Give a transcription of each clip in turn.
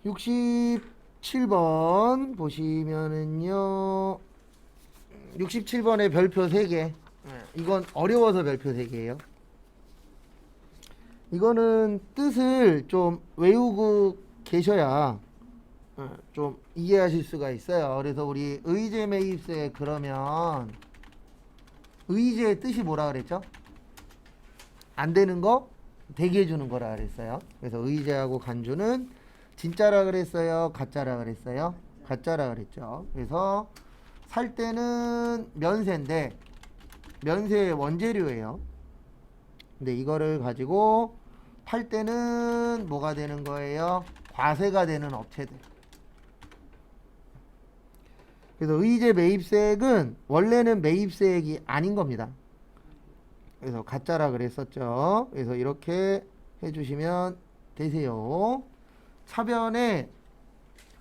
67번 보시면은요. 67번에 별표 3개. 이건 어려워서 별표 3개예요. 이거는 뜻을 좀 외우고 계셔야 좀 이해하실 수가 있어요. 그래서 우리 의제 매입세 그러면 의제의 뜻이 뭐라 그랬죠? 안 되는 거 되게 해주는 거라 그랬어요. 그래서 의제하고 간주는 진짜라 그랬어요? 가짜라 그랬어요? 가짜라 그랬죠. 그래서 살 때는 면세인데 면세의 원재료예요. 근데 이거를 가지고 팔 때는 뭐가 되는 거예요? 과세가 되는 업체들. 그래서 의제 매입세액은 원래는 매입세액이 아닌 겁니다. 그래서 가짜라 그랬었죠. 그래서 이렇게 해주시면 되세요. 차변에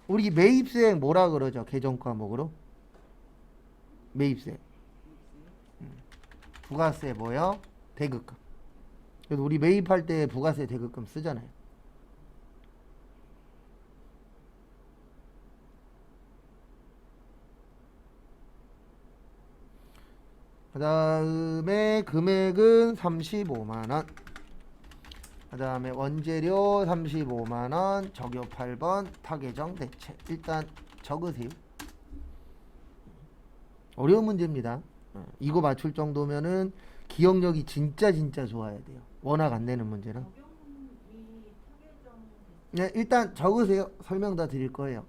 우리 매입세액 뭐라 그러죠? 개정 과목으로 매입세액. 부가세 뭐요? 대급금. 그래서 우리 매입할 때 부가세 대급금 쓰잖아요. 그 다음에 금액은 35만원. 그 다음에 원재료 35만원. 적요 8번 타개정 대체. 일단 적으세요. 어려운 문제입니다. 이거 맞출 정도면은 기억력이 진짜 좋아야 돼요. 워낙 안 되는 문제는. 네, 일단 적으세요. 설명 다 드릴 거예요.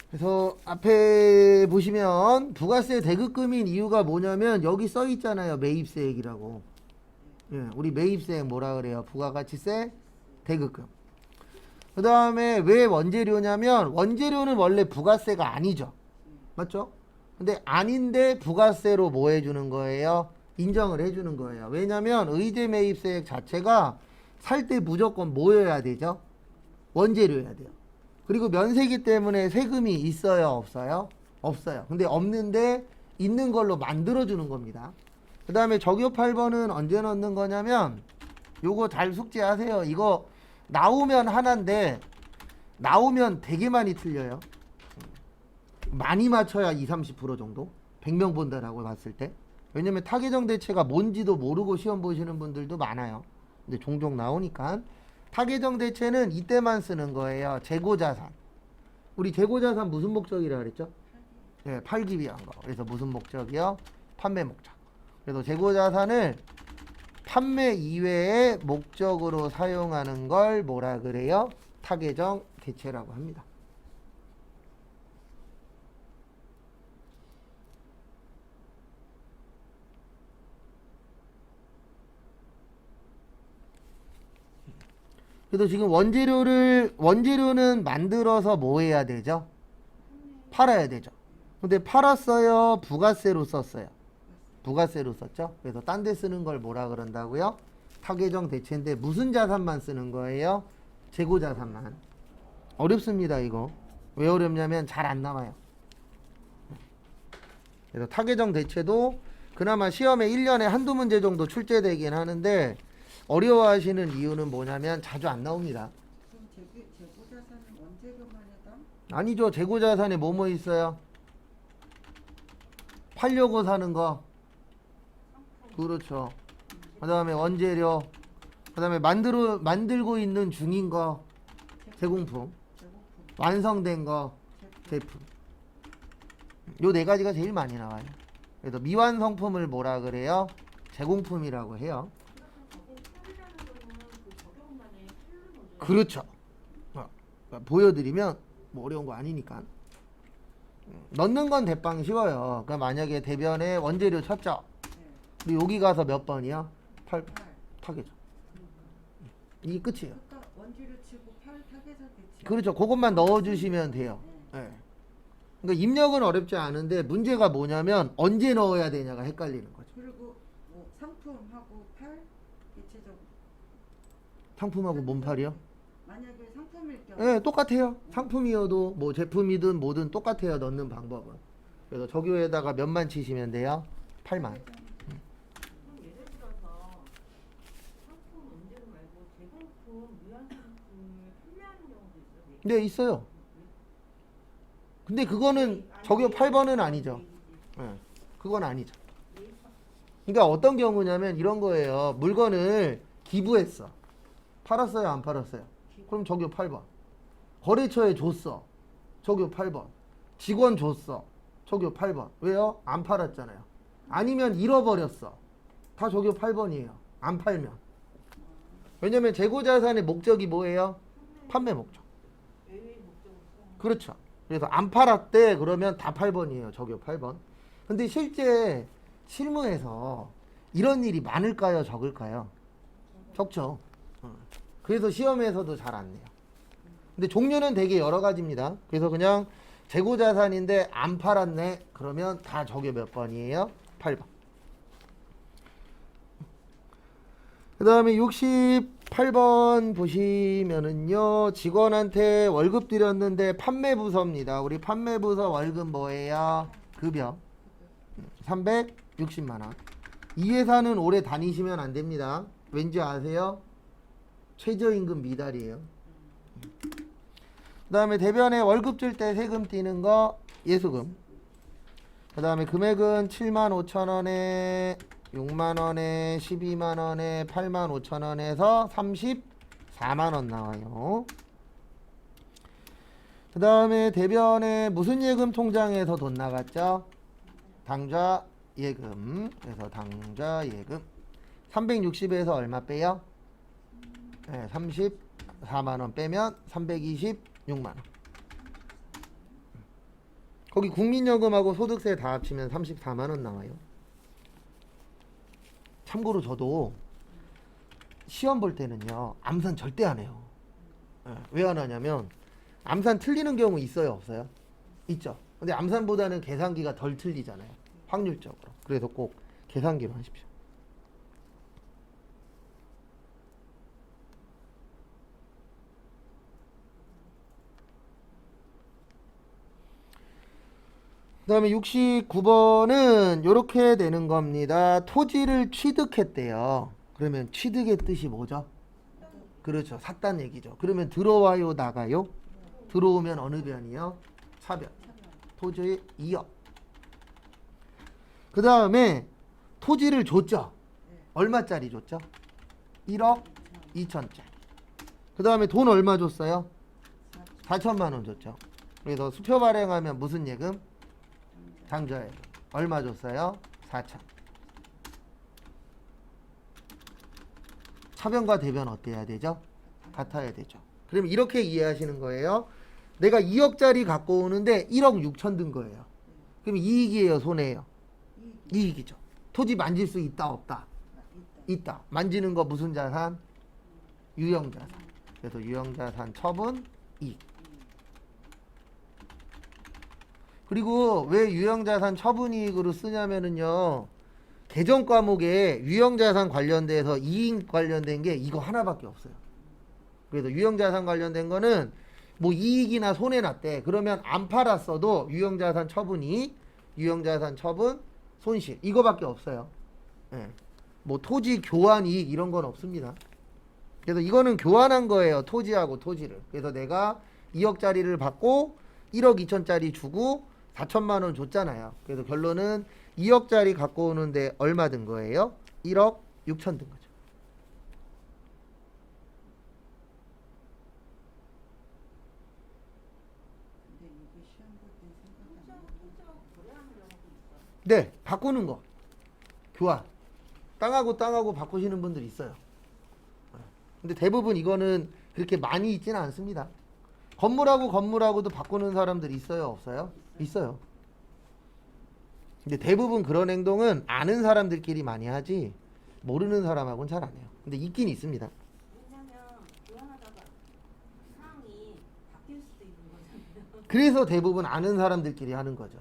그래서 앞에 보시면 부가세 대급금인 이유가 뭐냐면 여기 써 있잖아요. 매입세액이라고. 예, 우리 매입세액 뭐라 그래요? 부가가치세 대급금. 그 다음에 왜 원재료냐면 원재료는 원래 부가세가 아니죠. 맞죠? 근데 아닌데 부가세로 뭐 해주는 거예요? 인정을 해주는 거예요. 왜냐면 의제 매입세액 자체가 살 때 무조건 뭐여야 되죠? 원재료여야 돼요. 그리고 면세기 때문에 세금이 있어요? 없어요? 없어요. 근데 없는데 있는 걸로 만들어주는 겁니다. 그 다음에 적요 8번은 언제 넣는 거냐면 요거 잘 숙지하세요. 이거 나오면 하나인데 나오면 되게 많이 틀려요. 많이 맞춰야 20-30% 정도? 100명 본다라고 봤을 때. 왜냐면 타개정 대체가 뭔지도 모르고 시험 보시는 분들도 많아요. 근데 종종 나오니까. 타개정 대체는 이때만 쓰는 거예요. 재고자산. 우리 재고자산 무슨 목적이라 그랬죠? 네, 팔기 위한 거. 그래서 무슨 목적이요? 판매 목적. 그래서 재고자산을 판매 이외의 목적으로 사용하는 걸 뭐라 그래요? 타개정 대체라고 합니다. 그래서 지금 원재료는 만들어서 뭐 해야 되죠? 팔아야 되죠. 근데 팔았어요? 부가세로 썼어요? 부가세로 썼죠? 그래서 딴 데 쓰는 걸 뭐라 그런다고요? 타개정 대체인데 무슨 자산만 쓰는 거예요? 재고자산만. 어렵습니다, 이거. 왜 어렵냐면 잘 안 나와요. 그래서 타개정 대체도 그나마 시험에 1년에 한두 문제 정도 출제되긴 하는데 어려워하시는 이유는 뭐냐면 자주 안 나옵니다. 그럼 재고자산은 원재료만 해당? 아니죠. 재고자산에 뭐뭐 있어요? 팔려고 사는 거. 그렇죠. 그 다음에 원재료. 그 다음에 만들고 있는 중인 거. 제공품. 완성된 거. 제품. 요 네 가지가 제일 많이 나와요. 그래서 미완성품을 뭐라 그래요? 제공품이라고 해요. 그렇죠. 보여드리면 뭐 어려운 거 아니니까. 넣는 건 대빵 쉬워요. 그러니까 만약에 대변에 원재료 쳤죠. 근데 여기 가서 몇 번이요? 8. 타개죠. 이게 끝이에요. 그러니까 원재료 치고 타개정 대체. 그렇죠. 그것만 넣어주시면 돼요. 네. 그러니까 입력은 어렵지 않은데 문제가 뭐냐면 언제 넣어야 되냐가 헷갈리는 거죠. 그리고 뭐 상품하고 팔 개체적으로. 상품하고 몸팔이요? 만약에 상품일 경우. 네, 똑같아요. 상품이어도 뭐 제품이든 뭐든 똑같아요. 넣는 방법은. 그래서 저기에다가 몇만 치시면 돼요? 8만. 그럼 예를 들어서 상품 원재료 말고 제공품, 무연상품을 판매하는 경우도 있어요. 네, 있어요. 근데 그거는 저기 8번은 아니죠. 네, 그건 아니죠. 그러니까 어떤 경우냐면 이런 거예요. 물건을 기부했어. 팔았어요, 안 팔았어요? 그럼 저기 8번. 거래처에 줬어. 저기 8번. 직원 줬어. 저기 8번. 왜요? 안 팔았잖아요. 아니면 잃어버렸어. 다 저기 8번이에요. 안 팔면. 왜냐면 재고자산의 목적이 뭐예요? 판매 목적. 외의 목적으로 쓰는 그렇죠. 그래서 안 팔았대 그러면 다 8번이에요. 저기 8번. 근데 실제 실무에서 이런 일이 많을까요? 적을까요? 적죠. 그래서 시험에서도 잘 안 내요. 근데 종류는 되게 여러 가지입니다. 그래서 그냥 재고자산인데 안 팔았네 그러면 다 저게 몇 번이에요? 8번. 그 다음에 68번 보시면은요, 직원한테 월급 드렸는데 판매부서입니다. 우리 판매부서 월급 뭐예요? 급여 360만원. 이 회사는 오래 다니시면 안 됩니다. 왠지 아세요? 최저임금 미달이에요. 그 다음에 대변에 월급 줄 때 세금 띄는 거 예수금. 그 다음에 금액은 75,000원에 6만원에 12만원에 85,000원에서 34만원 나와요. 그 다음에 대변에 무슨 예금 통장에서 돈 나갔죠? 당좌 예금. 그래서 당좌 예금 360에서 얼마 빼요? 네, 34만원 빼면 326만원. 거기 국민연금하고 소득세 다 합치면 34만원 나와요. 참고로 저도 시험 볼 때는요, 암산 절대 안 해요. 왜 안 하냐면 암산 틀리는 경우 있어요, 없어요? 있죠. 근데 암산보다는 계산기가 덜 틀리잖아요, 확률적으로. 그래서 꼭 계산기로 하십시오. 그 다음에 69번은 이렇게 되는 겁니다. 토지를 취득했대요. 그러면 취득의 뜻이 뭐죠? 그렇죠. 샀다는 얘기죠. 그러면 들어와요, 나가요? 들어오면 어느 변이요? 차변. 토지의 2억. 그 다음에 토지를 줬죠. 얼마짜리 줬죠? 1억 2천짜리. 그 다음에 돈 얼마 줬어요? 4천만 원 줬죠. 그래서 수표 발행하면 무슨 예금? 당좌예금. 얼마 줬어요? 4천. 차변과 대변 어때야 되죠? 같아야 되죠. 그럼 이렇게 이해하시는 거예요. 내가 2억짜리 갖고 오는데 1억 6천 든 거예요. 그럼 이익이에요, 손해예요? 이익이죠. 토지 만질 수 있다, 없다? 있다. 만지는 거 무슨 자산? 유형자산. 그래서 유형자산 처분 이익. 그리고 왜 유형자산 처분이익으로 쓰냐면은요, 개정 과목에 유형자산 관련돼서 이익 관련된 게 이거 하나밖에 없어요. 그래서 유형자산 관련된 거는 뭐 이익이나 손해 났대. 그러면 안 팔았어도 유형자산 처분이익, 유형자산 처분 손실 이거밖에 없어요. 예. 뭐 토지 교환 이익 이런 건 없습니다. 그래서 이거는 교환한 거예요, 토지하고 토지를. 그래서 내가 2억짜리를 받고 1억 2천짜리 주고 4천만 원 줬잖아요. 그래서 결론은 2억짜리 갖고 오는데 얼마 든 거예요? 1억 6천 든 거죠. 근데 이게 시험 볼때 생각 안 나. 토지하고 거래하는 경우도 있어요. 네, 바꾸는 거. 교환. 땅하고 땅하고 바꾸시는 분들 있어요. 근데 대부분 이거는 그렇게 많이 있지는 않습니다. 건물하고 건물하고도 바꾸는 사람들 있어요, 없어요? 있어요. 근데 대부분 그런 행동은 아는 사람들끼리 많이 하지 모르는 사람하고는 잘 안 해요. 근데 있긴 있습니다. 왜냐면 교환하다가 상황이 바뀔 수도 있는 거잖아요. 그래서 대부분 아는 사람들끼리 하는 거죠.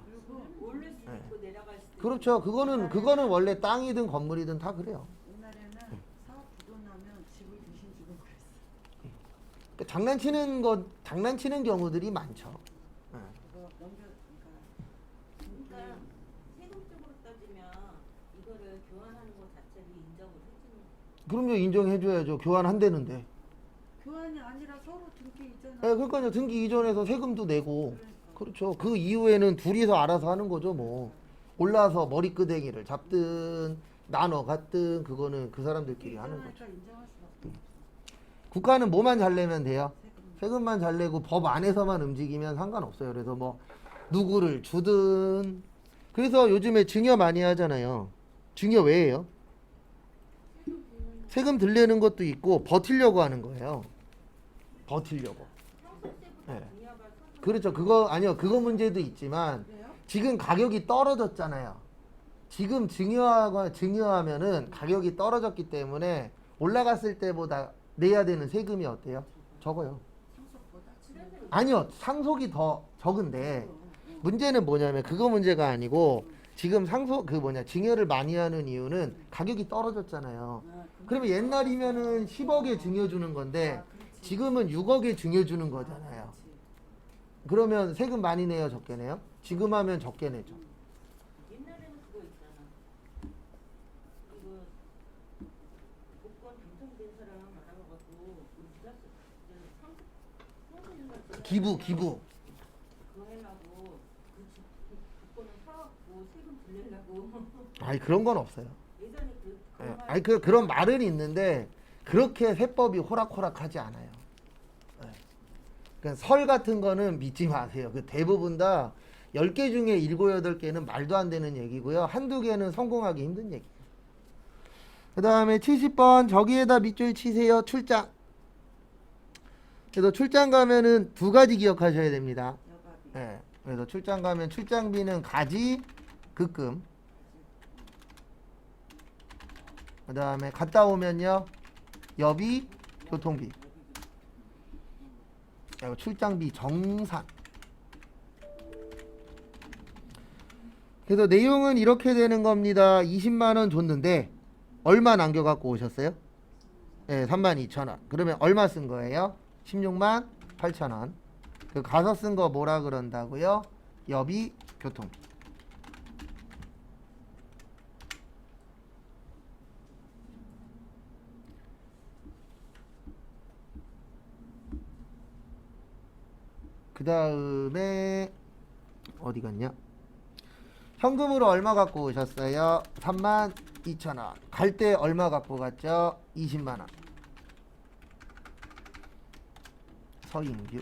오를 수도 네. 있고 내려갈 수도 있고. 그렇죠. 그거는 원래 땅이든 건물이든 다 그래요. 옛날에는 사업 부도 나면 집을 대신 주고 그랬어. 그러니까 장난치는 경우들이 많죠. 예. 그거 넘겨 그러니까 세금적으로 따지면 이거를 교환하는 것 자체를 인정을 해주는 그럼요, 인정해줘야죠. 교환한다는데. 교환이 아니라 서로 등기 있잖아. 예, 그러니까요. 등기 이전에서 세금도 내고. 그러니까. 그렇죠. 그 이후에는 둘이서 알아서 하는 거죠, 뭐. 올라서 머리끄댕이를 잡든 나눠 갔든 그거는 그 사람들끼리 하는 거죠. 인정하니까 인정할 수밖에 없어. 국가는 뭐만 잘 내면 돼요? 세금. 세금만 잘 내고 법 안에서만 움직이면 상관없어요. 그래서 뭐 누구를 주든. 그래서 요즘에 증여 많이 하잖아요. 증여 왜 해요? 세금 덜 내는 것도 있고 버티려고 하는 거예요. 버티려고. 상속세보다 네. 증여가 소득 그렇죠. 그거 문제도 있지만 그래요? 지금 가격이 떨어졌잖아요. 지금 증여하면은 가격이 떨어졌기 때문에 올라갔을 때보다 내야 되는 세금이 어때요? 적어요. 상속보다 그래서 아니요, 상속이 더 적은데 문제는 뭐냐면 그거 문제가 아니고 지금 증여를 많이 하는 이유는 가격이 떨어졌잖아요. 그러면 옛날이면은 10억에 증여 주는 건데 지금은 6억에 증여 주는 거잖아요. 그러면 세금 많이 내요, 적게 내요? 지금 하면 적게 내죠. 옛날에는 그거 있잖아. 이거 복권 당첨된 사람 알아봐가지고 우리가 상속인가 기부. 그거 해라고 복권을 사갖고 세금 들리려고 아니 그런 건 없어요. 예전에 예, 아니 그런 말은 있는데 그렇게 세법이 호락호락하지 않아요. 예. 그러니까 설 같은 거는 믿지 마세요. 그 대부분 다 10개 중에 7, 8개는 말도 안 되는 얘기고요. 한두 개는 성공하기 힘든 얘기예요. 그 다음에 70번 저기에다 밑줄 치세요. 출장. 그래서 출장 가면은 두 가지 기억하셔야 됩니다. 여가비. 예. 그래서 출장 가면 출장비는 가지 급금. 그 다음에 갔다 오면요 여비 교통비. 그리고 출장비 정산. 그래서 내용은 이렇게 되는 겁니다. 20만원 줬는데 얼마 남겨갖고 오셨어요? 네, 32,000원. 그러면 얼마 쓴 거예요? 16만 8천원. 그 가서 쓴 거 뭐라 그런다고요? 여비 교통비. 그 다음에 어디 갔냐? 현금으로 얼마 갖고 오셨어요? 32,000원. 갈 때 얼마 갖고 갔죠? 20만원. 서인규.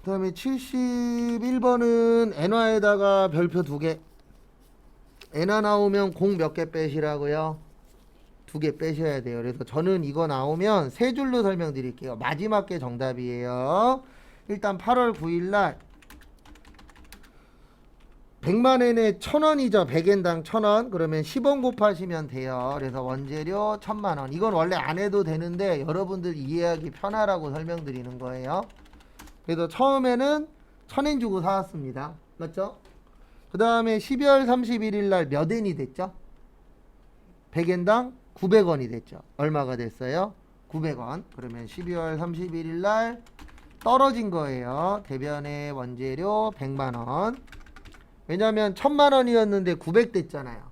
그 다음에 71번은 엔화에다가 별표 2개. 엔화 나오면 공 몇 개 빼시라고요? 2개 빼셔야 돼요. 그래서 저는 이거 나오면 세 줄로 설명드릴게요. 마지막 게 정답이에요. 일단 8월 9일날 100만엔에 1000원이죠. 100엔당 1000원. 그러면 10원 곱하시면 돼요. 그래서 원재료 1000만원. 이건 원래 안 해도 되는데 여러분들 이해하기 편하라고 설명드리는 거예요. 그래서 처음에는 1000엔 주고 사왔습니다. 맞죠? 그 다음에 12월 31일 날 몇 엔이 됐죠? 100엔당 900원이 됐죠. 얼마가 됐어요? 900원. 그러면 12월 31일 날 떨어진 거예요. 대변의 원재료 100만원. 왜냐면 1000만원이었는데 900 됐잖아요.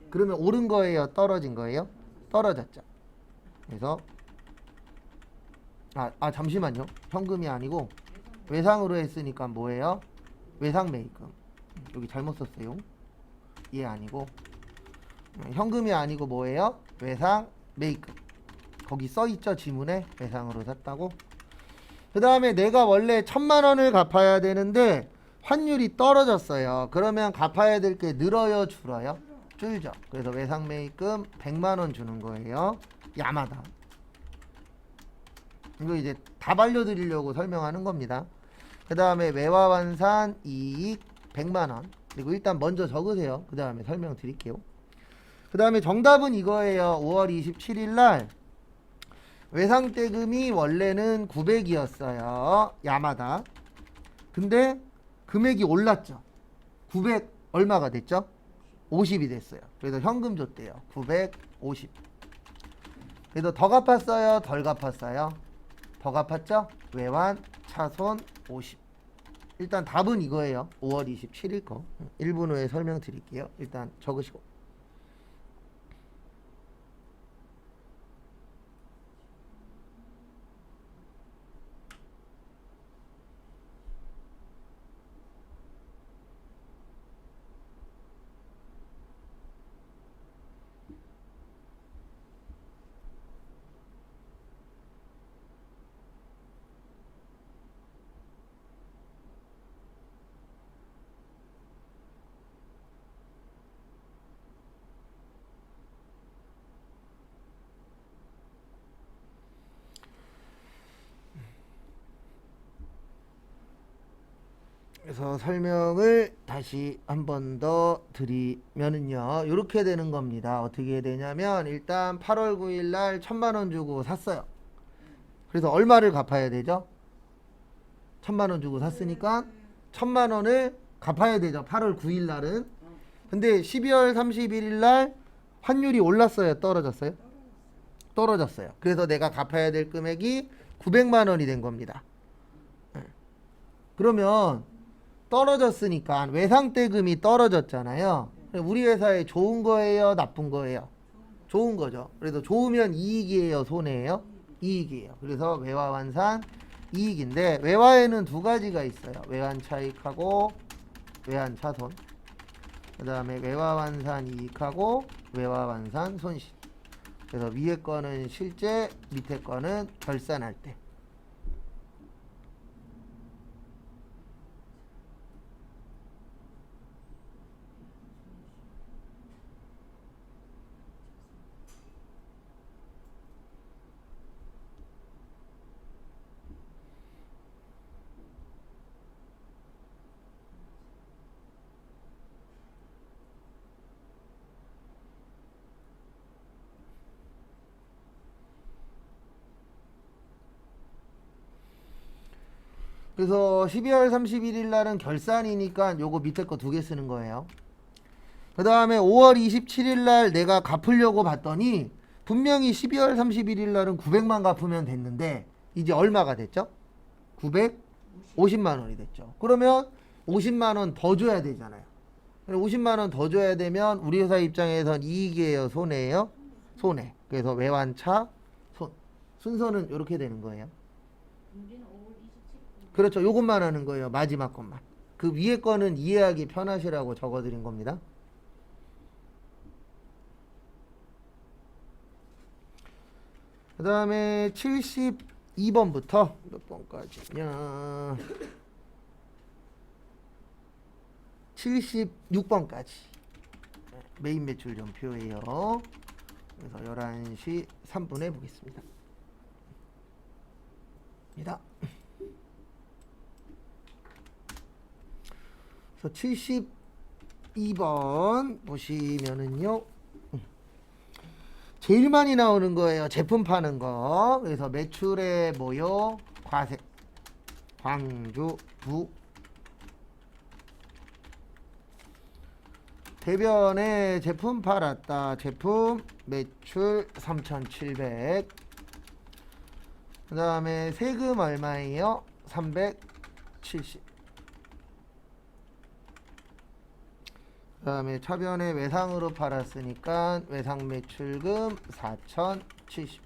그러면 오른 거예요? 떨어진 거예요? 떨어졌죠. 그래서 잠시만요. 현금이 아니고 외상으로 했으니까 뭐예요? 외상 매입금. 여기 잘못 썼어요. 얘 아니고 현금이 아니고 뭐예요? 외상 매입금. 거기 써있죠. 지문에 외상으로 샀다고. 그 다음에 내가 원래 1000만원을 갚아야 되는데 환율이 떨어졌어요. 그러면 갚아야 될 게 늘어요? 줄어요? 줄죠. 그래서 외상 매입금 100만원 주는 거예요. 야마다. 이거 이제 답 알려드리려고 설명하는 겁니다. 그 다음에 외화환산 이익 100만원. 그리고 일단 먼저 적으세요. 그 다음에 설명드릴게요. 그 다음에 정답은 이거예요. 5월 27일 날 외상대금이 원래는 900이었어요. 야마다. 근데 금액이 올랐죠. 900 얼마가 됐죠? 50이 됐어요. 그래서 현금 줬대요. 950. 그래서 더 갚았어요? 덜 갚았어요? 더 갚았죠? 외환, 차손 50. 일단 답은 이거예요. 5월 27일 거. 1분 후에 설명드릴게요. 일단 적으시고. 그래서 설명을 다시 한 번 더 드리면은요. 이렇게 되는 겁니다. 어떻게 되냐면 일단 8월 9일 날 1000만원 주고 샀어요. 그래서 얼마를 갚아야 되죠? 1000만원 주고 샀으니까 1000만원을 갚아야 되죠. 8월 9일 날은. 근데 12월 31일 날 환율이 올랐어요? 떨어졌어요? 떨어졌어요. 그래서 내가 갚아야 될 금액이 900만원이 된 겁니다. 그러면 떨어졌으니까 외상대금이 떨어졌잖아요. 우리 회사에 좋은 거예요? 나쁜 거예요? 좋은 거죠. 그래서 좋으면 이익이에요? 손해예요? 이익이에요. 그래서 외화환산 이익인데 외화에는 두 가지가 있어요. 외환차익하고 외환차손. 그 다음에 외화환산 이익하고 외화환산 손실. 그래서 위에 거는 실제, 밑에 거는 결산할 때. 그래서 12월 31일 날은 결산이니까 요거 밑에 거 두 개 쓰는 거예요. 그 다음에 5월 27일 날 내가 갚으려고 봤더니 분명히 12월 31일 날은 900만 갚으면 됐는데 이제 얼마가 됐죠? 950만 원이 됐죠. 그러면 50만 원 더 줘야 되잖아요. 50만 원 더 줘야 되면 우리 회사 입장에선 이익이에요? 손해예요? 손해. 그래서 외환차 손. 순서는 이렇게 되는 거예요. 우리는 5월 27일. 그렇죠. 요것만 하는 거예요. 마지막 것만. 그 위에 거는 이해하기 편하시라고 적어드린 겁니다. 그 다음에 72번부터 몇 번까지냐 76번까지 메인 매출 전표예요. 그래서 11시 3분에 보겠습니다. 입니다. 그래서 72번 보시면은요. 제일 많이 나오는 거예요. 제품 파는 거. 그래서 매출의 뭐요? 과세. 광주, 부. 대변에 제품 팔았다. 제품 매출 3,700. 그 다음에 세금 얼마예요? 370. 그 다음에 차변에 외상으로 팔았으니까 외상 매출금 4,070.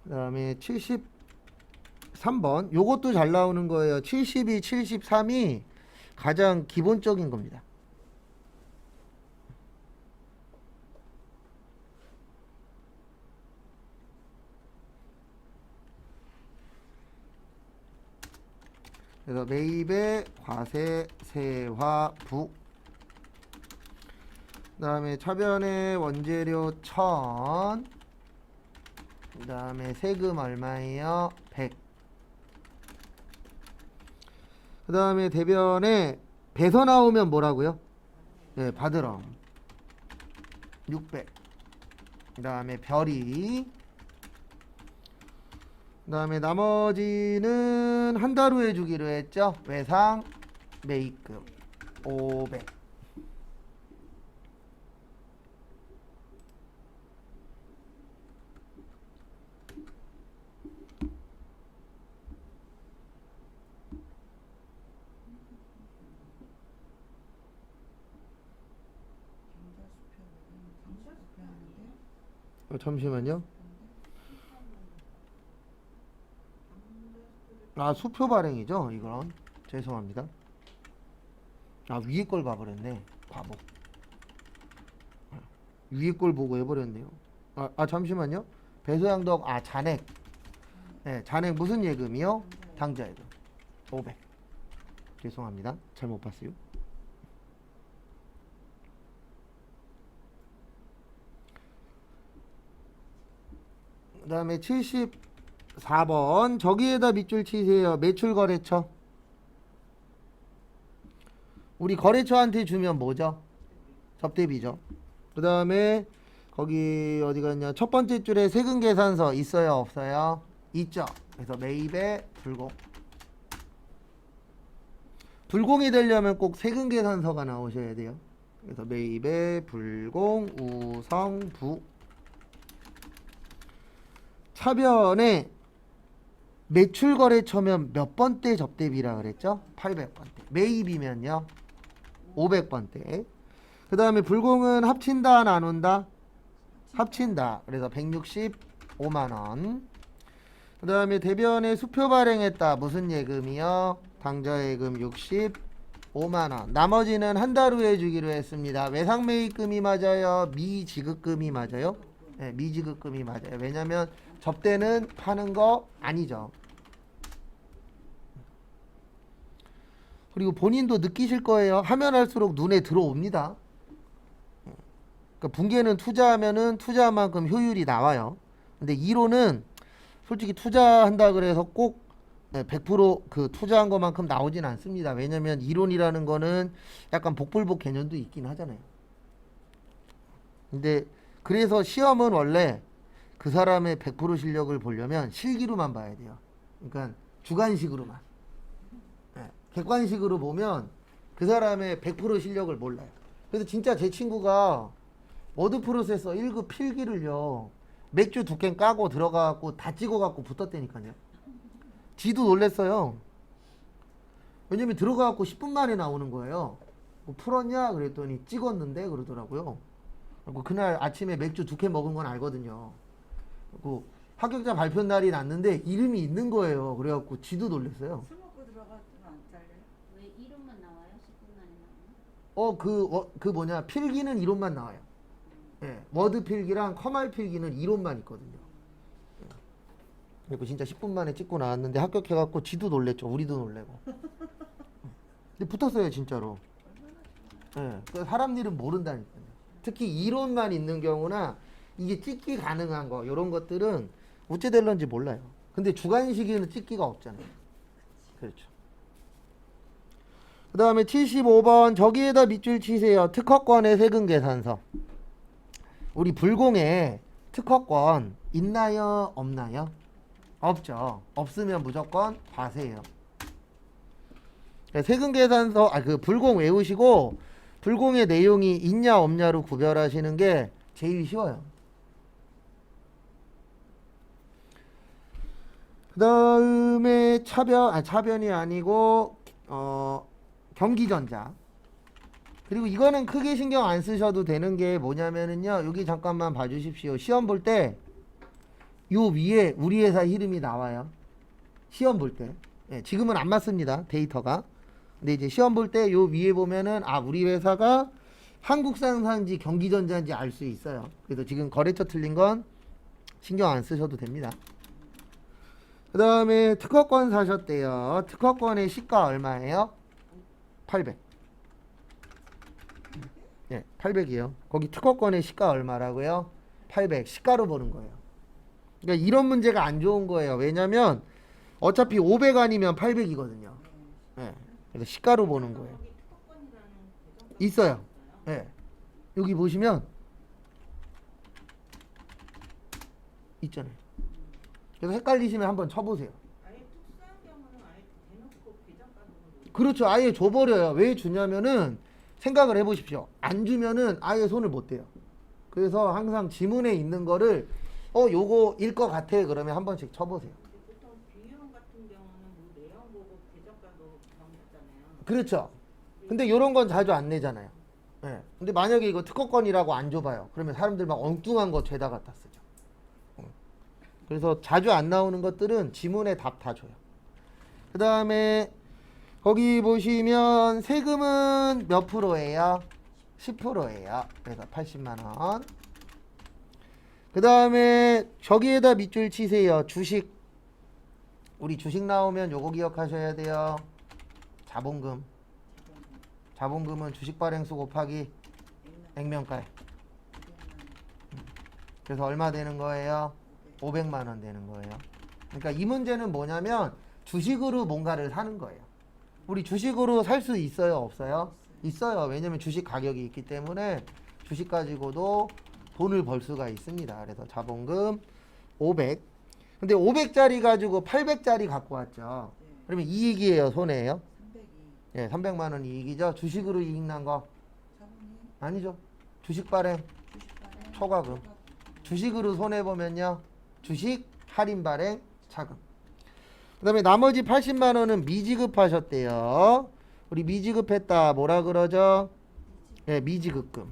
그 다음에 73번 요것도 잘 나오는 거예요. 72, 73이 가장 기본적인 겁니다. 그래서 매입의 과세, 세화, 부. 그 다음에 차변의 원재료 1000. 그 다음에 세금 얼마예요? 100. 그 다음에 대변에 배서 나오면 뭐라고요? 네, 받으럼 600. 그 다음에 별이. 그 다음에 나머지는 한 달 후에 주기로 했죠. 외상 매입금 500. 경자수표 하는데 잠시만요. 아, 수표 발행이죠 이건. 죄송합니다. 아, 위에 걸 봐버렸네. 바보. 위에 걸 보고 해버렸네요. 잠시만요. 배소양덕, 잔액. 네, 잔액 무슨 예금이요? 당좌예금 500. 죄송합니다. 잘못 봤어요. 그 다음에 74번 저기에다 밑줄 치세요. 매출 거래처. 우리 거래처한테 주면 뭐죠? 접대비죠. 그 다음에 거기 어디 갔냐, 첫 번째 줄에 세금 계산서 있어요 없어요? 있죠. 그래서 매입에 불공. 불공이 되려면 꼭 세금 계산서가 나오셔야 돼요. 그래서 매입에 불공 우성부. 차변에 매출 거래처면 몇 번대 접대비라 그랬죠? 800번대. 매입이면요 500번대. 그 다음에 불공은 합친다 나눈다? 합친다. 그래서 165만원. 그 다음에 대변에 수표 발행했다. 무슨 예금이요? 당좌예금 65만원. 나머지는 한 달 후에 주기로 했습니다. 외상매입금이 맞아요? 미지급금이 맞아요? 네, 미지급금이 맞아요. 왜냐면 접대는 파는 거 아니죠. 그리고 본인도 느끼실 거예요. 하면 할수록 눈에 들어옵니다. 그러니까 붕괴는 투자하면은 투자한 만큼 효율이 나와요. 근데 이론은 솔직히 투자한다 그래서 꼭 100%그 투자한 것만큼 나오진 않습니다. 왜냐면 이론이라는 거는 약간 복불복 개념도 있긴 하잖아요. 근데 그래서 시험은 원래 그 사람의 100% 실력을 보려면 실기로만 봐야 돼요. 그러니까 주관식으로만. 객관식으로 보면 그 사람의 100% 실력을 몰라요. 그래서 진짜 제 친구가 워드 프로세서 1급 필기를요, 맥주 2캔 까고 들어가갖고 다 찍어갖고 붙었다니까요. 지도 놀랬어요. 왜냐면 들어가갖고 10분 만에 나오는 거예요. 뭐 풀었냐 그랬더니 찍었는데 그러더라고요. 그리고 그날 아침에 맥주 2캔 먹은 건 알거든요. 그리고 합격자 발표 날이 났는데 이름이 있는 거예요. 그래갖고 지도 놀랬어요. 술 먹고 들어가도 안 잘려요? 왜 이름만 나와요? 10분 만에 나오나? 그 뭐냐, 필기는 이론만 나와요. 예, 워드 필기랑 커말 필기는 이론만 있거든요. 예. 그리고 진짜 10분 만에 찍고 나왔는데 합격해갖고 지도 놀랬죠. 우리도 놀래고. 근데 붙었어요 진짜로. 예, 그 사람 일은 모른다니까요. 특히 이론만 있는 경우나 이게 찍기 가능한 거 이런 것들은 어째 될런지 몰라요. 근데 주관식에는 찍기가 없잖아요. 그렇죠. 그 다음에 75번 저기에다 밑줄 치세요. 특허권의 세금 계산서. 우리 불공에 특허권 있나요 없나요? 없죠. 없으면 무조건 과세예요. 세금 계산서 그 불공 외우시고 불공의 내용이 있냐 없냐로 구별하시는 게 제일 쉬워요. 그 다음에 차변이 아니고 경기전자. 그리고 이거는 크게 신경 안 쓰셔도 되는 게 뭐냐면은요, 여기 잠깐만 봐주십시오. 시험 볼 때 요 위에 우리 회사 이름이 나와요. 시험 볼 때. 예, 지금은 안 맞습니다, 데이터가. 근데 이제 시험 볼 때 요 위에 보면은 우리 회사가 한국산사인지 경기전자인지 알 수 있어요. 그래서 지금 거래처 틀린 건 신경 안 쓰셔도 됩니다. 그 다음에 특허권 사셨대요. 특허권의 시가 얼마예요? 800. 예, 800이요. 거기 특허권의 시가 얼마라고요? 800. 시가로 보는 거예요. 그러니까 이런 문제가 안 좋은 거예요. 왜냐면 어차피 500 아니면 800이거든요. 예. 그래서 시가로 보는 거예요. 여기 특허권이라는 계정가 있어요. 예. 여기 보시면 있잖아요. 그래서 헷갈리시면 한번 쳐보세요. 아예 특수한 경우는 아예 대놓고 계정가로 그렇죠. 아예 줘버려요. 왜 주냐면은 생각을 해보십시오. 안 주면은 아예 손을 못 대요. 그래서 항상 지문에 있는 거를 요거 일 것 같아 그러면 한 번씩 쳐보세요. 보통 비용 같은 경우는 뭐 내용 보고 계정가도 정했잖아요. 그렇죠. 근데 요런 건 자주 안 내잖아요. 예. 근데 만약에 이거 특허권이라고 안 줘봐요. 그러면 사람들 막 엉뚱한 거 죄다 갖다 쓰죠. 그래서 자주 안 나오는 것들은 지문에 답 다 줘요. 그 다음에 거기 보시면 세금은 몇 프로예요? 10%예요. 그래서 80만 원. 그 다음에 저기에다 밑줄 치세요. 주식. 우리 주식 나오면 요거 기억하셔야 돼요. 자본금. 자본금은 주식 발행수 곱하기 액면가액. 그래서 얼마 되는 거예요? 500만 원 되는 거예요. 그러니까 이 문제는 뭐냐면 주식으로 뭔가를 사는 거예요. 우리 주식으로 살 수 있어요? 없어요? 있어요. 왜냐면 주식 가격이 있기 때문에 주식 가지고도 돈을 벌 수가 있습니다. 그래서 자본금 500. 근데 500짜리 가지고 800짜리 갖고 왔죠. 그러면 이익이에요? 손해예요? 300이 예, 300만 원 이익이죠. 주식으로 이익 난 거? 자본이 아니죠. 주식 발행 주식발행 초과금. 주식으로 손해 보면요. 주식 할인 발행 차금. 그다음에 나머지 80만 원은 미지급하셨대요. 우리 미지급했다. 뭐라 그러죠? 예, 미지급금.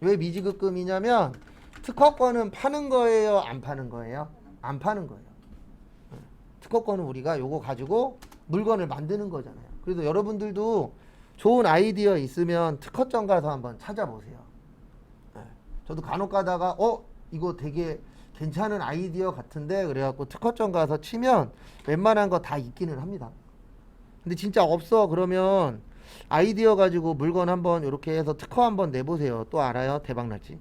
왜 미지급금이냐면 특허권은 파는 거예요, 안 파는 거예요? 안 파는 거예요. 예. 특허권은 우리가 요거 가지고 물건을 만드는 거잖아요. 그래서 여러분들도 좋은 아이디어 있으면 특허점 가서 한번 찾아보세요. 예. 저도 간혹 가다가 이거 되게 괜찮은 아이디어 같은데 그래갖고 특허점 가서 치면 웬만한 거 다 있기는 합니다. 근데 진짜 없어 그러면 아이디어 가지고 물건 한번 이렇게 해서 특허 한번 내보세요. 또 알아요? 대박 날지.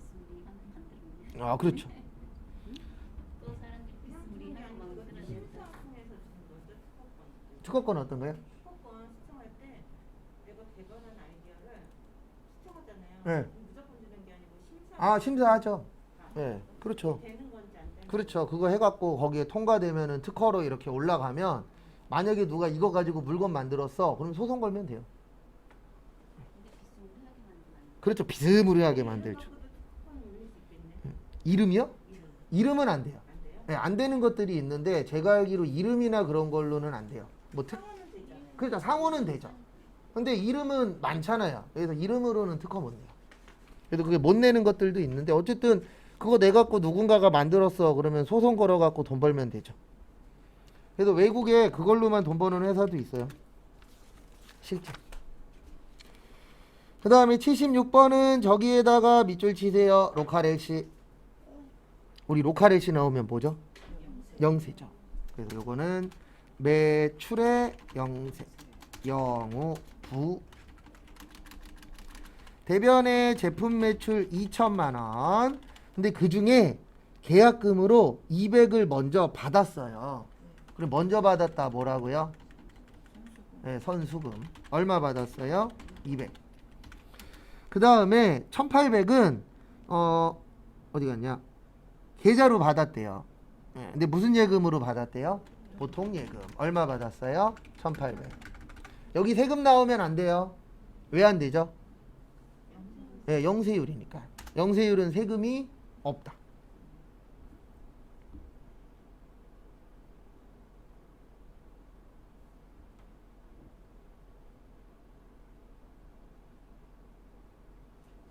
비스무리 하나 만들었네. 아 그렇죠. 또 사람들이 비스무리 하나 만들어내서 심사통해서 주는 거죠. 특허권. 특허권 어떤 거요? 특허권 시청할 때 내가 개발한 아이디어를 시청하잖아요. 네. 무조건 주는 게 아니고 심사. 아 심사하죠. 예, 그렇죠. 되는 건지 안 되는 그렇죠. 그거 해갖고 거기에 통과되면은 특허로 이렇게 올라가면 만약에 누가 이거 가지고 물건 만들었어, 그럼 소송 걸면 돼요. 근데 비스무리하게 만들면 그렇죠. 비스무리하게 만들죠. 특허권 올릴 수 있겠네. 이름이요? 이름 이름은 안 돼요. 안 돼요? 예, 안 되는 것들이 있는데 제가 알기로 이름이나 그런 걸로는 안 돼요. 뭐 상호는 되잖아요. 그러니까 상호는 되죠. 근데 이름은 많잖아요. 그래서 이름으로는 특허 못 내요. 그래서 그게 못 내는 것들도 있는데 어쨌든 그거 내 갖고 누군가가 만들었어 그러면 소송 걸어 갖고 돈 벌면 되죠. 그래서 외국에 그걸로만 돈 버는 회사도 있어요. 실제. 그 다음에 76번은 저기에다가 밑줄 치세요. 로컬 LC. 우리 로컬 LC 나오면 뭐죠? 영세죠. 그래서 요거는 매출의 영세. 영우 부. 대변의 제품 매출 2천만 원. 근데 그 중에 계약금으로 200을 먼저 받았어요. 그럼 먼저 받았다 뭐라고요? 네, 선수금. 얼마 받았어요? 200. 그 다음에 1800은 어디 갔냐? 계좌로 받았대요. 네, 근데 무슨 예금으로 받았대요? 보통 예금. 얼마 받았어요? 1800. 여기 세금 나오면 안 돼요. 왜 안 되죠? 네, 영세율이니까. 영세율은 세금이 없다.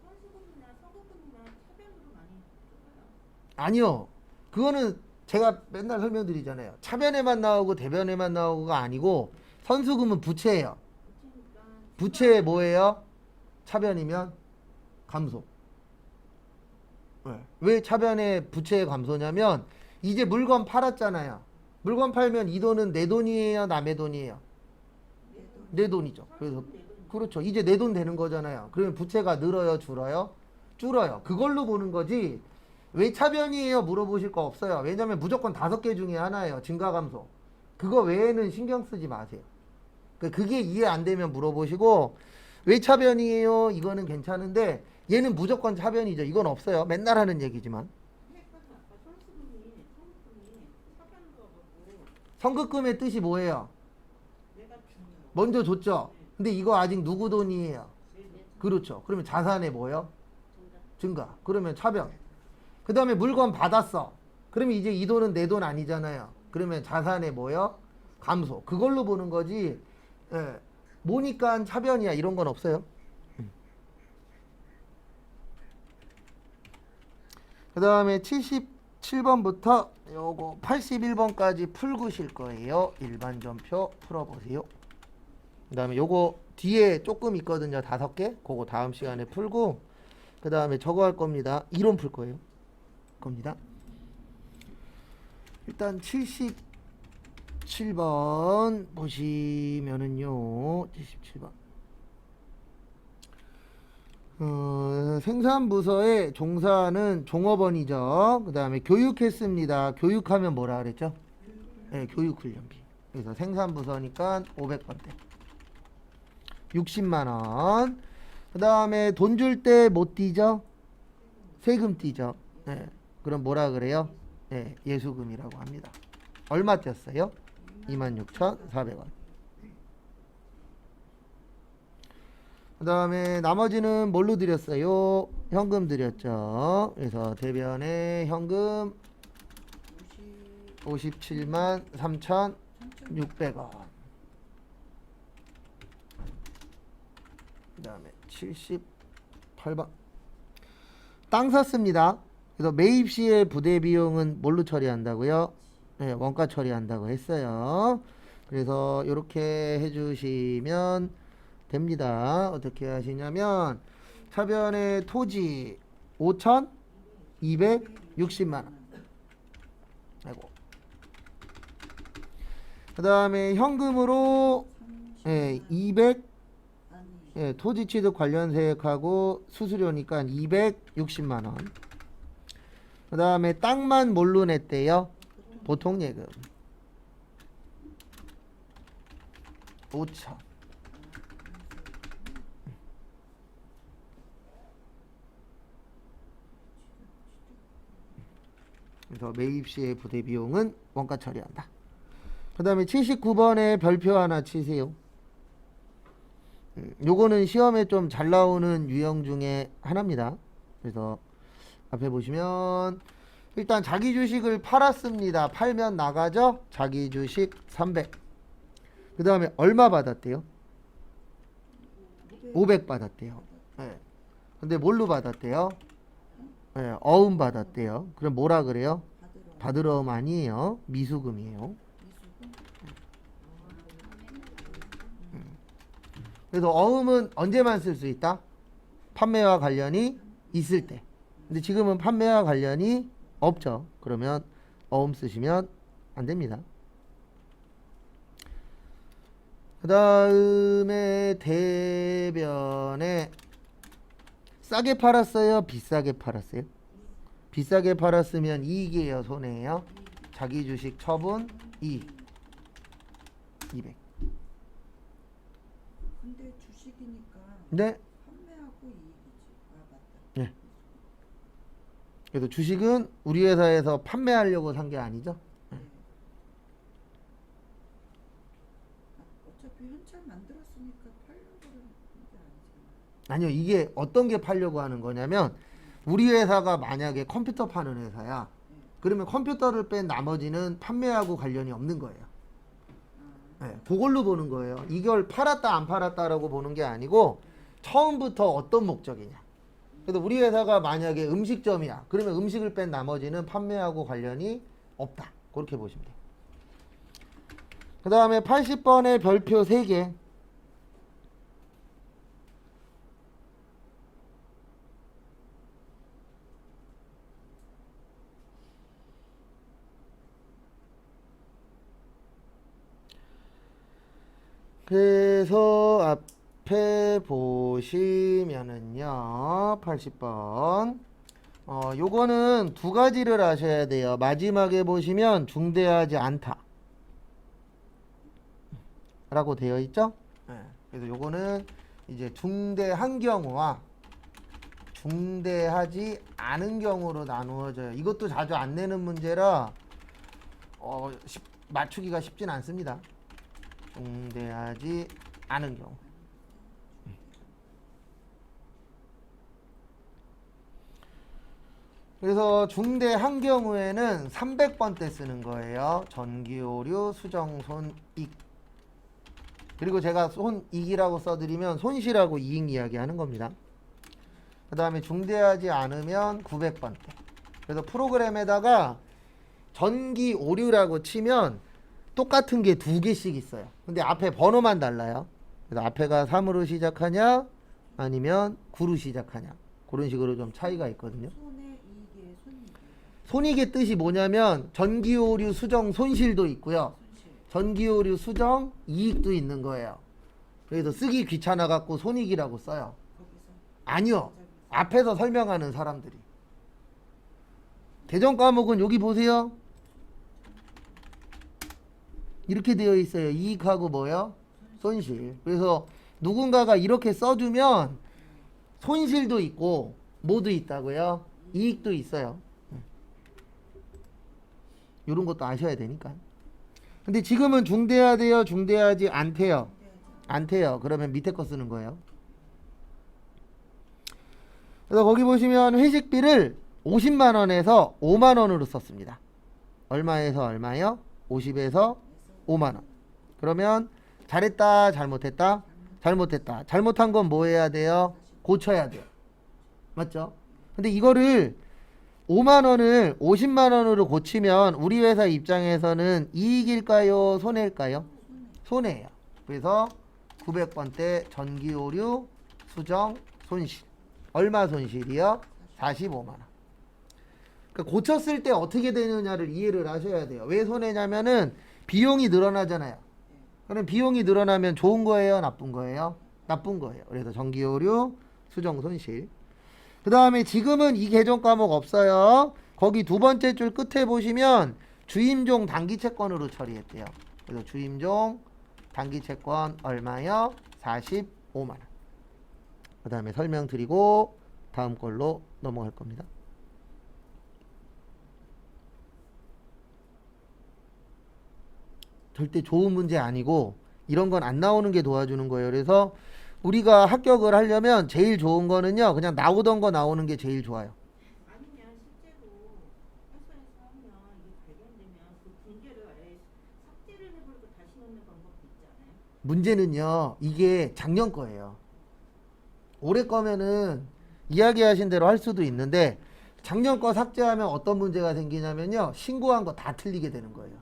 선수금이나 서구금이나 차변으로 많이 들어가요. 아니요. 그거는 제가 맨날 설명드리잖아요. 차변에만 나오고 대변에만 나오고가 아니고 선수금은 부채예요. 그러니까 부채 뭐예요? 차변이면 감소. 왜 차변에 부채의 감소냐면 이제 물건 팔았잖아요. 물건 팔면 이 돈은 내 돈이에요, 남의 돈이에요? 내 돈. 내 돈이죠. 그래서 그렇죠. 이제 내 돈 되는 거잖아요. 그러면 부채가 늘어요, 줄어요? 줄어요. 그걸로 보는 거지. 왜 차변이에요? 물어보실 거 없어요. 왜냐면 무조건 5개 중에 하나예요. 증가 감소. 그거 외에는 신경 쓰지 마세요. 그게 이해 안 되면 물어보시고 왜 차변이에요? 이거는 괜찮은데 얘는 무조건 차변이죠. 이건 없어요. 맨날 하는 얘기지만. 선급금의 뜻이 뭐예요? 먼저 줬죠. 근데 이거 아직 누구 돈이에요? 그렇죠. 그러면 자산에 뭐예요? 증가. 그러면 차변. 그 다음에 물건 받았어. 그러면 이제 이 돈은 내 돈 아니잖아요. 그러면 자산에 뭐예요? 감소. 그걸로 보는 거지. 예. 뭐니까 차변이야 이런 건 없어요. 그 다음에 77번부터 요거 81번까지 풀구실 거예요. 일반 전표 풀어보세요. 그 다음에 요거 뒤에 조금 있거든요. 5개. 그거 다음 시간에 풀고 그 다음에 저거 할 겁니다. 이론 풀 거예요. 겁니다. 일단 77번 보시면은요. 77번. 생산부서의 종사는 종업원이죠. 그 다음에 교육했습니다. 교육하면 뭐라 그랬죠? 네, 교육훈련비. 그래서 생산부서니까 500건대. 60만원. 그 다음에 돈 줄 때 못 띄죠? 세금 띄죠. 네, 그럼 뭐라 그래요? 네, 예수금이라고 합니다. 얼마 띄었어요? 26,400원. 그 다음에 나머지는 뭘로 드렸어요? 현금 드렸죠. 그래서 대변에 현금 57만 3,600원. 그 다음에 78번. 땅 샀습니다. 그래서 매입 시에 부대 비용은 뭘로 처리한다고요? 네, 원가 처리한다고 했어요. 그래서 이렇게 해주시면 됩니다. 어떻게 하시냐면 차변의 토지 5,260만원. 아이고. 그 다음에 현금으로 200 토지 취득 관련세액하고 수수료니까 260만원. 그 다음에 땅만 뭘로 냈대요? 보통예금 5천. 그래서 매입 시의 부대 비용은 원가 처리한다. 그 다음에 79번에 별표 하나 치세요. 요거는 시험에 좀 잘 나오는 유형 중에 하나입니다. 그래서 앞에 보시면 일단 자기 주식을 팔았습니다. 팔면 나가죠? 자기 주식 300. 그 다음에 얼마 받았대요? 500 받았대요. 네. 근데 뭘로 받았대요? 네, 어음 받았대요. 그럼 뭐라 그래요? 받으러 음 아니에요. 미수금이에요. 그래서 어음은 언제만 쓸 수 있다? 판매와 관련이 있을 때. 근데 지금은 판매와 관련이 없죠. 그러면 어음 쓰시면 안 됩니다. 그 다음에 대변에 싸게 팔았어요? 비싸게 팔았어요? 비싸게 팔았으면 이익이에요? 손해예요? 자기 주식 처분 이익 200. 근데 주식이니까 네. 판매하고 이익이지. 아 맞다. 네. 그래서 주식은 우리 회사에서 판매하려고 산 게 아니죠? 네. 어차피 현찰 만들었으니까 팔려고 하는 게 아니잖아. 아니요. 이게 어떤 게 팔려고 하는 거냐면 우리 회사가 만약에 컴퓨터 파는 회사야. 그러면 컴퓨터를 뺀 나머지는 판매하고 관련이 없는 거예요. 네, 그걸로 보는 거예요. 이걸 팔았다 안 팔았다라고 보는 게 아니고 처음부터 어떤 목적이냐. 그래서 우리 회사가 만약에 음식점이야. 그러면 음식을 뺀 나머지는 판매하고 관련이 없다. 그렇게 보시면 돼요. 그 다음에 80번의 별표 3개. 그래서 앞에 보시면은요 80번 요거는 두 가지를 아셔야 돼요. 마지막에 보시면 중대하지 않다 라고 되어 있죠. 그래서 요거는 이제 중대한 경우와 중대하지 않은 경우로 나누어져요. 이것도 자주 안 내는 문제라 맞추기가 쉽진 않습니다. 중대하지 않은 경우. 그래서 중대한 경우에는 300번 때 쓰는 거예요. 전기, 오류, 수정, 손익. 그리고 제가 손익이라고 써드리면 손실하고 이익 이야기하는 겁니다. 그 다음에 중대하지 않으면 900번 때. 그래서 프로그램에다가 전기, 오류라고 치면 똑같은 게 두 개씩 있어요. 근데 앞에 번호만 달라요. 그래서 앞에가 3으로 시작하냐 아니면 9로 시작하냐 그런 식으로 좀 차이가 있거든요. 손해이익의 손익. 손익의 뜻이 뭐냐면 전기, 오류, 수정, 손실도 있고요. 손실. 전기, 오류, 수정, 이익도 있는 거예요. 그래서 쓰기 귀찮아 갖고 손익이라고 써요. 거기서 아니요. 앞에서 설명하는 사람들이. 개정 과목은 여기 보세요. 이렇게 되어 있어요. 이익하고 뭐요? 손실. 그래서 누군가가 이렇게 써주면 손실도 있고 뭐도 있다고요? 이익도 있어요. 이런 것도 아셔야 되니까. 근데 지금은 중대하대요? 중대하지 않대요? 않대요. 그러면 밑에 거 쓰는 거예요. 그래서 거기 보시면 회식비를 50만 원에서 5만 원으로 썼습니다. 얼마에서 얼마요? 50에서 5만 원. 그러면 잘했다, 잘못했다? 잘못했다. 잘못한 건 뭐 해야 돼요? 고쳐야 돼요. 맞죠? 근데 이거를 5만 원을 50만 원으로 고치면 우리 회사 입장에서는 이익일까요? 손해일까요? 손해예요. 그래서 900번 때 전기, 오류, 수정, 손실. 얼마 손실이요? 45만 원. 그러니까 고쳤을 때 어떻게 되느냐를 이해를 하셔야 돼요. 왜 손해냐면은 비용이 늘어나잖아요. 그럼 비용이 늘어나면 좋은 거예요? 나쁜 거예요? 나쁜 거예요. 그래서 전기, 오류, 수정, 손실. 그 다음에 지금은 이 개정 과목 없어요. 거기 두 번째 줄 끝에 보시면 주임종 단기채권으로 처리했대요. 그래서 주임종 단기채권 얼마요? 45만 원. 그 다음에 설명드리고 다음 걸로 넘어갈 겁니다. 절대 좋은 문제 아니고 이런 건 안 나오는 게 도와주는 거예요. 그래서 우리가 합격을 하려면 제일 좋은 거는요. 그냥 나오던 거 나오는 게 제일 좋아요. 아니면 실제로 회사에서 하면 이게 발견되면 그 붕괴를 아예 삭제를 해버리고 다시 넣는 방법도 있지 않아요? 문제는요. 이게 작년 거예요. 올해 거면은 이야기하신 대로 할 수도 있는데 작년 거 삭제하면 어떤 문제가 생기냐면요. 신고한 거 다 틀리게 되는 거예요.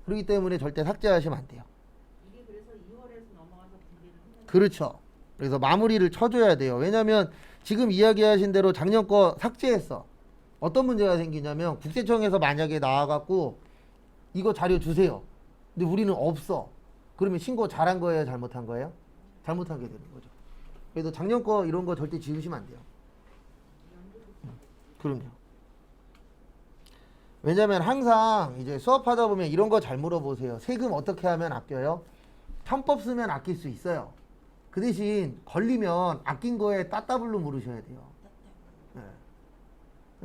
그렇기 때문에 절대 삭제하시면 안 돼요. 이게 그래서 2월에서 넘어가서 붕괴를 하는 그렇죠. 그래서 마무리를 쳐줘야 돼요. 왜냐면 지금 이야기하신 대로 작년 거 삭제했어. 어떤 문제가 생기냐면 국세청에서 만약에 나와갖고 이거 자료 주세요. 근데 우리는 없어. 그러면 신고 잘한 거예요? 잘못한 거예요? 잘못한 게 되는 거죠. 그래서 작년 거 이런 거 절대 지우시면 안 돼요. 그럼요. 왜냐면 항상 이제 수업하다 보면 이런 거 잘 물어보세요. 세금 어떻게 하면 아껴요? 편법 쓰면 아낄 수 있어요. 그 대신 걸리면 아낀 거에 따따블로 물으셔야 돼요. 네.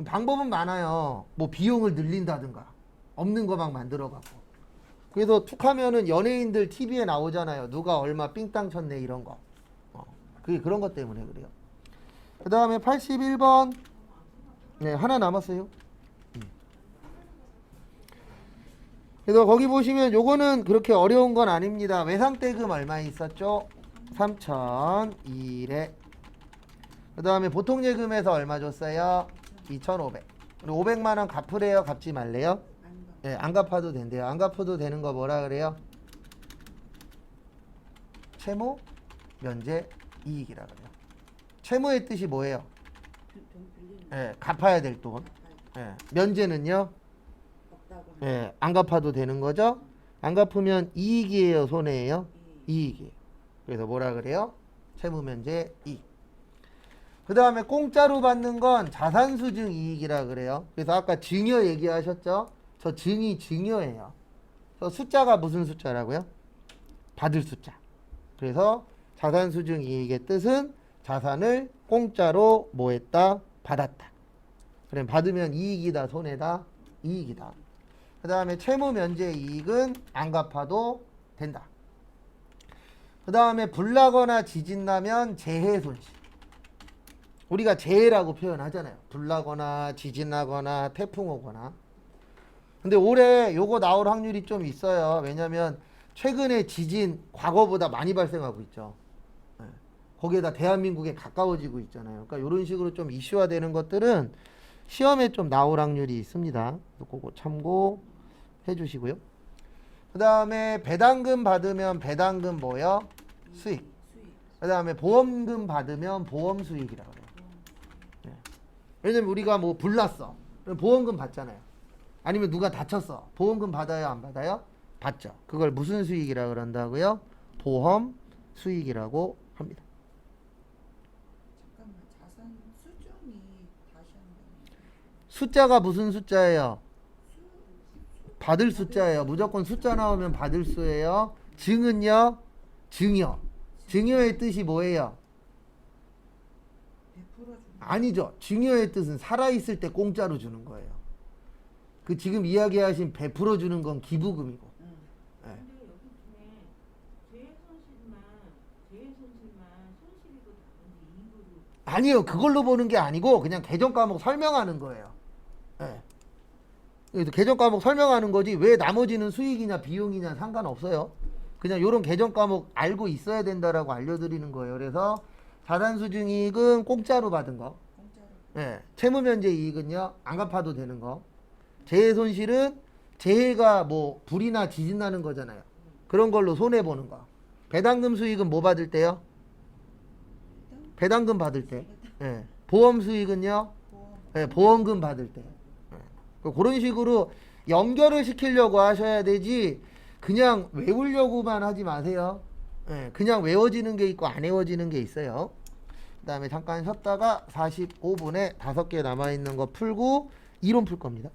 방법은 많아요. 뭐 비용을 늘린다든가 없는 거 막 만들어갖고. 그래서 툭 하면은 연예인들 TV에 나오잖아요. 누가 얼마 삥땅 쳤네 이런 거. 그게 그런 것 때문에 그래요. 그 다음에 81번. 네, 하나 남았어요. 그래서 거기 보시면 요거는 그렇게 어려운 건 아닙니다. 외상대금 얼마 있었죠? 3,001에. 그 다음에 보통예금에서 얼마 줬어요? 2,500. 그리고 500만 원 갚으래요? 갚지 말래요? 네, 안 갚아도 된대요. 안 갚아도 되는 거 뭐라 그래요? 채무, 면제, 이익이라 그래요. 채무의 뜻이 뭐예요? 네, 갚아야 될 돈. 네, 면제는요? 안 갚아도 되는 거죠? 안 갚으면 이익이에요, 손해예요? 이익이에요. 그래서 뭐라 그래요? 채무면제 이익. 그 다음에 공짜로 받는 건 자산수증 이익이라 그래요. 그래서 아까 증여 얘기하셨죠? 저 증이 증여예요. 저 숫자가 무슨 숫자라고요? 받을 숫자. 그래서 자산수증 이익의 뜻은 자산을 공짜로 뭐 했다? 받았다. 그럼 받으면 이익이다, 손해다? 이익이다. 그 다음에 채무면제 이익은 안 갚아도 된다. 그 다음에 불나거나 지진 나면 재해 손실. 우리가 재해라고 표현하잖아요. 불나거나 지진 나거나 태풍 오거나. 근데 올해 요거 나올 확률이 좀 있어요. 왜냐면 최근에 지진 과거보다 많이 발생하고 있죠. 예. 거기에다 대한민국에 가까워지고 있잖아요. 그러니까 이런 식으로 좀 이슈화되는 것들은 시험에 좀 나올 확률이 있습니다. 그거 참고해 주시고요. 그 다음에 배당금 받으면 배당금 뭐요? 수익. 그 다음에 보험금 받으면 보험 수익이라고 그래요. 예. 왜냐면 우리가 뭐 불났어. 그럼 보험금 받잖아요. 아니면 누가 다쳤어. 보험금 받아요, 안 받아요? 받죠. 그걸 무슨 수익이라 그런다고요? 보험 수익이라고 합니다. 잠깐만, 자산 수준이 다시 한번. 숫자가 무슨 숫자예요? 받을 숫자예요. 무조건 숫자 나오면 받을 수예요. 증은요? 증여. 증여의 뜻이 뭐예요? 베풀어 주는. 아니죠. 증여의 뜻은 살아있을 때 공짜로 주는 거예요. 그 지금 이야기하신 베풀어 주는 건 기부금이고. 예. 근데 여기 중에 재해 손실만 손실이고 다른데 이익으로 아니요. 그걸로 보는 게 아니고 그냥 개정 과목 설명하는 거예요. 예. 그래서 개정 과목 설명하는 거지 왜 나머지는 수익이냐 비용이냐 상관없어요. 그냥 요런 개정 과목 알고 있어야 된다라고 알려드리는 거예요. 그래서 자산수증이익은 공짜로 받은 거. 공짜로. 예. 채무면제 이익은요. 안 갚아도 되는 거. 재해 손실은 재해가 뭐 불이나 지진 나는 거잖아요. 그런 걸로 손해 보는 거. 배당금 수익은 뭐 받을 때요? 배당금 받을 때. 예. 보험 수익은요? 보험. 예, 보험금 받을 때. 예. 그런 식으로 연결을 시키려고 하셔야 되지 그냥 외우려고만 하지 마세요. 예, 그냥 외워지는 게 있고 안 외워지는 게 있어요. 그 다음에 잠깐 쉬었다가 45분에 5개 남아있는 거 풀고 이론 풀 겁니다.